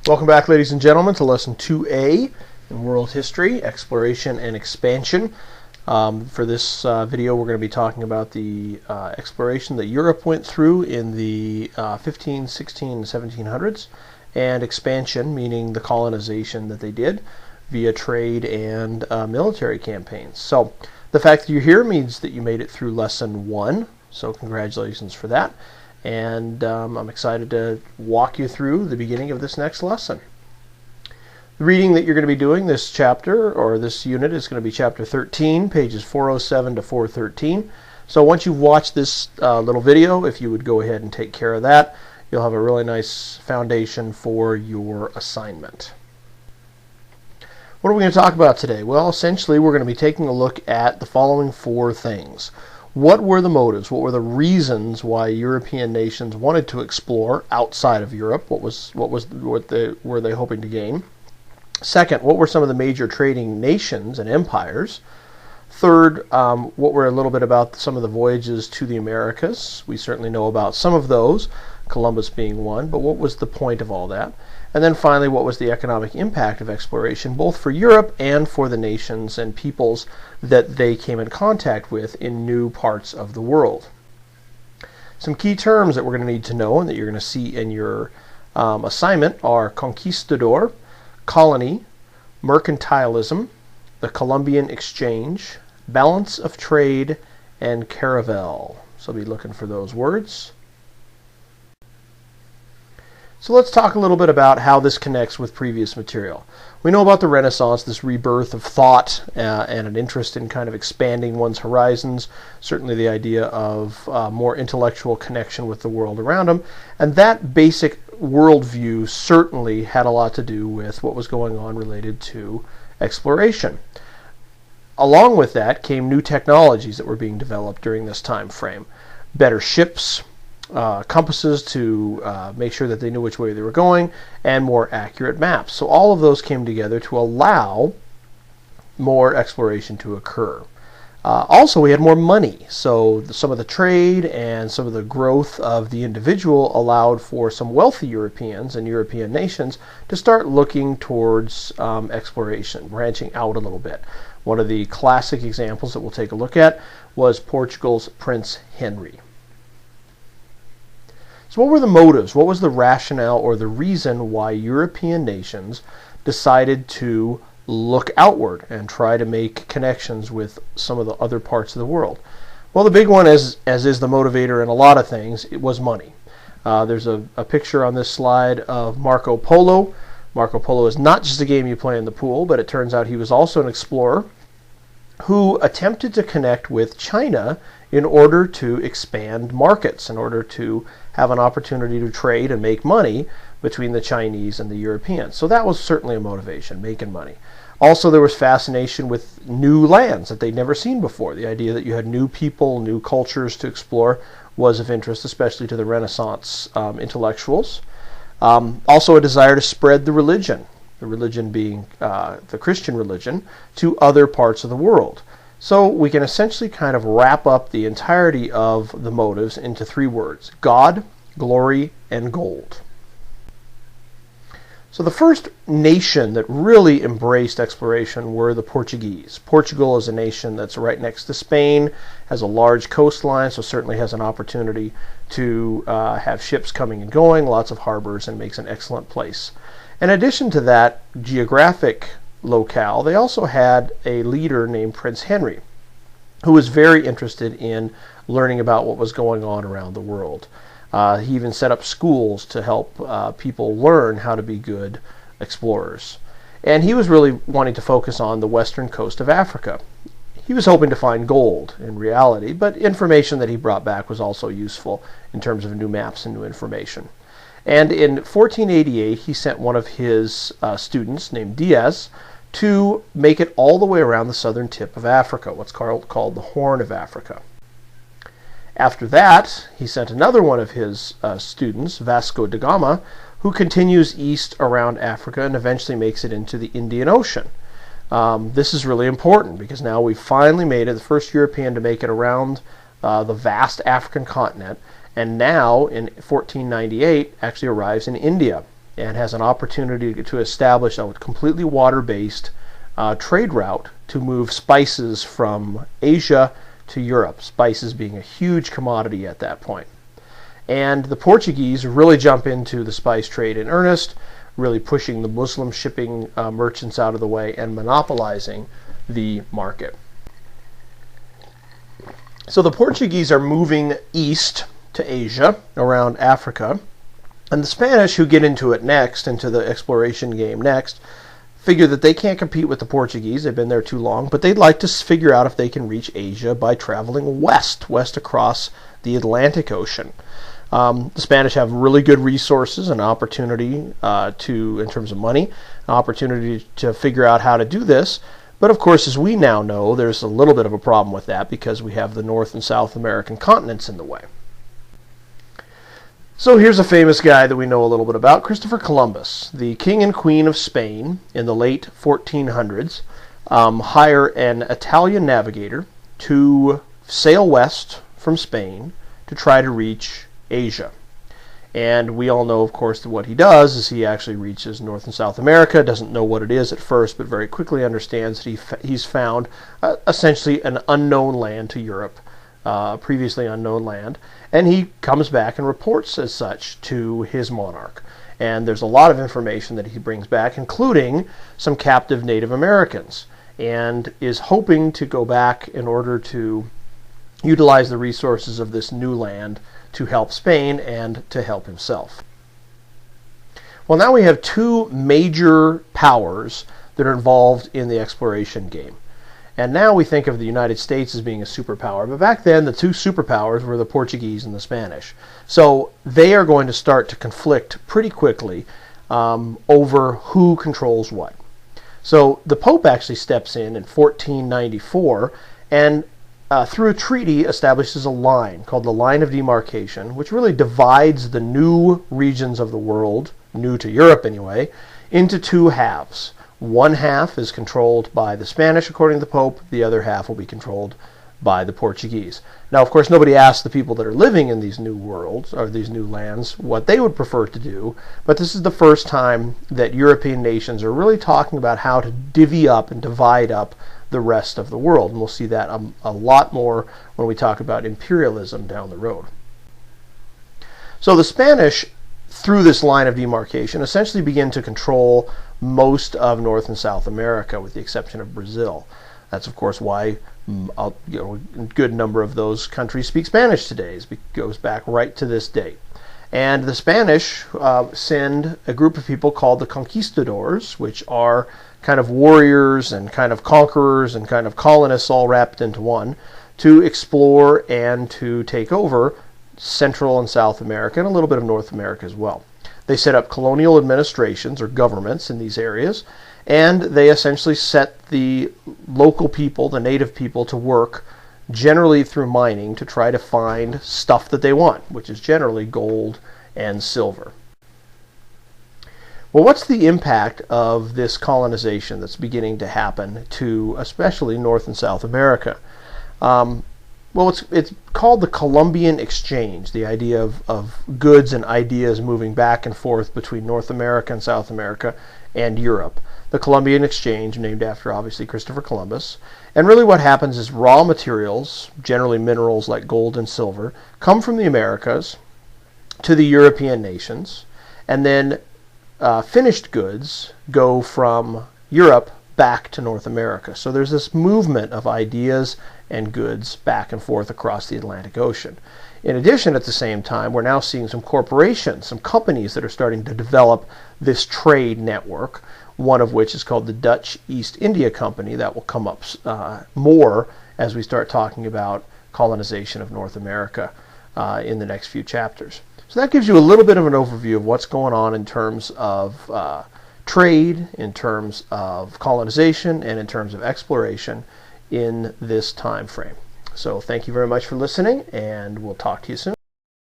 Welcome back, ladies and gentlemen, to Lesson 2A in World History, Exploration and Expansion. For this video, we're going to be talking about the exploration that Europe went through in the 15, 16, and 1700s, and expansion, meaning the colonization that they did via trade and military campaigns. So the fact that you're here means that you made it through Lesson 1, so congratulations for that. And I'm excited to walk you through the beginning of this next lesson. The reading that you're going to be doing this chapter, or this unit, is going to be chapter 13, pages 407 to 413. So once you've watched this little video, if you would go ahead and take care of that, you'll have a really nice foundation for your assignment. What are we going to talk about today? Well, essentially, we're going to be taking a look at the following four things. What were the motives? What were the reasons why European nations wanted to explore outside of Europe? What were they hoping to gain? Second, what were some of the major trading nations and empires? Third, what were a little bit about some of the voyages to the Americas? We certainly know about some of those, Columbus being one, but what was the point of all that? And then finally, what was the economic impact of exploration, both for Europe and for the nations and peoples that they came in contact with in new parts of the world? Some key terms that we're going to need to know and that you're going to see in your assignment are conquistador, colony, mercantilism, the Columbian exchange, balance of trade, and caravel. So be looking for those words. So let's talk a little bit about how this connects with previous material. We know about the Renaissance, this rebirth of thought and an interest in kind of expanding one's horizons, certainly the idea of more intellectual connection with the world around them, and that basic worldview certainly had a lot to do with what was going on related to exploration. Along with that came new technologies that were being developed during this time frame. Better ships, compasses to make sure that they knew which way they were going, and more accurate maps. So all of those came together to allow more exploration to occur. Also, we had more money, so some of the trade and some of the growth of the individual allowed for some wealthy Europeans and European nations to start looking towards exploration, branching out a little bit. One of the classic examples that we'll take a look at was Portugal's Prince Henry. So what were the motives? What was the rationale or the reason why European nations decided to look outward and try to make connections with some of the other parts of the world? Well, the big one, as is the motivator in a lot of things, it was money. There's a picture on this slide of Marco Polo. Marco Polo is not just a game you play in the pool, but it turns out he was also an explorer who attempted to connect with China in order to expand markets, in order to have an opportunity to trade and make money between the Chinese and the Europeans. So that was certainly a motivation, making money. Also, there was fascination with new lands that they'd never seen before. The idea that you had new people, new cultures to explore was of interest, especially to the Renaissance intellectuals. Also, a desire to spread the religion being the Christian religion, to other parts of the world. So we can essentially kind of wrap up the entirety of the motives into three words: God, glory, and gold. So the first nation that really embraced exploration were the Portuguese. Portugal is a nation that's right next to Spain, has a large coastline, so certainly has an opportunity to have ships coming and going, lots of harbors, and makes an excellent place. In addition to that geographic locale, they also had a leader named Prince Henry, who was very interested in learning about what was going on around the world. He even set up schools to help people learn how to be good explorers. And he was really wanting to focus on the western coast of Africa. He was hoping to find gold in reality, but information that he brought back was also useful in terms of new maps and new information. And in 1488, he sent one of his students, named Diaz, to make it all the way around the southern tip of Africa, what's called the Horn of Africa. After that, he sent another one of his students, Vasco da Gama, who continues east around Africa and eventually makes it into the Indian Ocean. This is really important because now we've finally made it, the first European to make it around the vast African continent, and now in 1498 actually arrives in India. and has an opportunity to establish a completely water-based trade route to move spices from Asia to Europe, spices being a huge commodity at that point. And the Portuguese really jump into the spice trade in earnest, really pushing the Muslim shipping merchants out of the way and monopolizing the market. So the Portuguese are moving east to Asia, around Africa, and the Spanish, who get into it next, into the exploration game next, figure that they can't compete with the Portuguese. They've been there too long, but they'd like to figure out if they can reach Asia by traveling west across the Atlantic Ocean. The Spanish have really good resources and opportunity in terms of money, an opportunity to figure out how to do this. But of course, as we now know, there's a little bit of a problem with that because we have the North and South American continents in the way. So here's a famous guy that we know a little bit about, Christopher Columbus. The king and queen of Spain in the late 1400s hire an Italian navigator to sail west from Spain to try to reach Asia. And we all know, of course, that what he does is he actually reaches North and South America, doesn't know what it is at first, but very quickly understands that he's found essentially an unknown land to Europe, previously unknown land, and he comes back and reports as such to his monarch. And there's a lot of information that he brings back, including some captive Native Americans, and is hoping to go back in order to utilize the resources of this new land to help Spain and to help himself. Well, now we have two major powers that are involved in the exploration game. And now we think of the United States as being a superpower, but back then the two superpowers were the Portuguese and the Spanish. So they are going to start to conflict pretty quickly over who controls what. So the Pope actually steps in 1494 and through a treaty establishes a line called the line of demarcation, which really divides the new regions of the world, new to Europe anyway, into two halves. One half is controlled by the Spanish, according to the Pope. The other half will be controlled by the Portuguese. Now, of course, nobody asked the people that are living in these new worlds, or these new lands, what they would prefer to do, but this is the first time that European nations are really talking about how to divvy up and divide up the rest of the world. And we'll see that a lot more when we talk about imperialism down the road. So the Spanish, through this line of demarcation, essentially begin to control most of North and South America, with the exception of Brazil. That's, of course, why a good number of those countries speak Spanish today. It goes back right to this date. And the Spanish send a group of people called the conquistadors, which are kind of warriors and kind of conquerors and kind of colonists all wrapped into one, to explore and to take over Central and South America and a little bit of North America as well. They set up colonial administrations or governments in these areas, and they essentially set the local people, the native people, to work generally through mining to try to find stuff that they want, which is generally gold and silver. Well, what's the impact of this colonization that's beginning to happen to especially North and South America? Well, it's called the Columbian Exchange, the idea of goods and ideas moving back and forth between North America and South America and Europe. The Columbian Exchange, named after, obviously, Christopher Columbus. And really what happens is raw materials, generally minerals like gold and silver, come from the Americas to the European nations, and then finished goods go from Europe back to North America. So there's this movement of ideas and goods back and forth across the Atlantic Ocean. In addition, at the same time, we're now seeing some corporations, some companies that are starting to develop this trade network, one of which is called the Dutch East India Company. That will come up more as we start talking about colonization of North America in the next few chapters. So that gives you a little bit of an overview of what's going on in terms of trade, in terms of colonization, and in terms of exploration in this time frame. So thank you very much for listening, and we'll talk to you soon.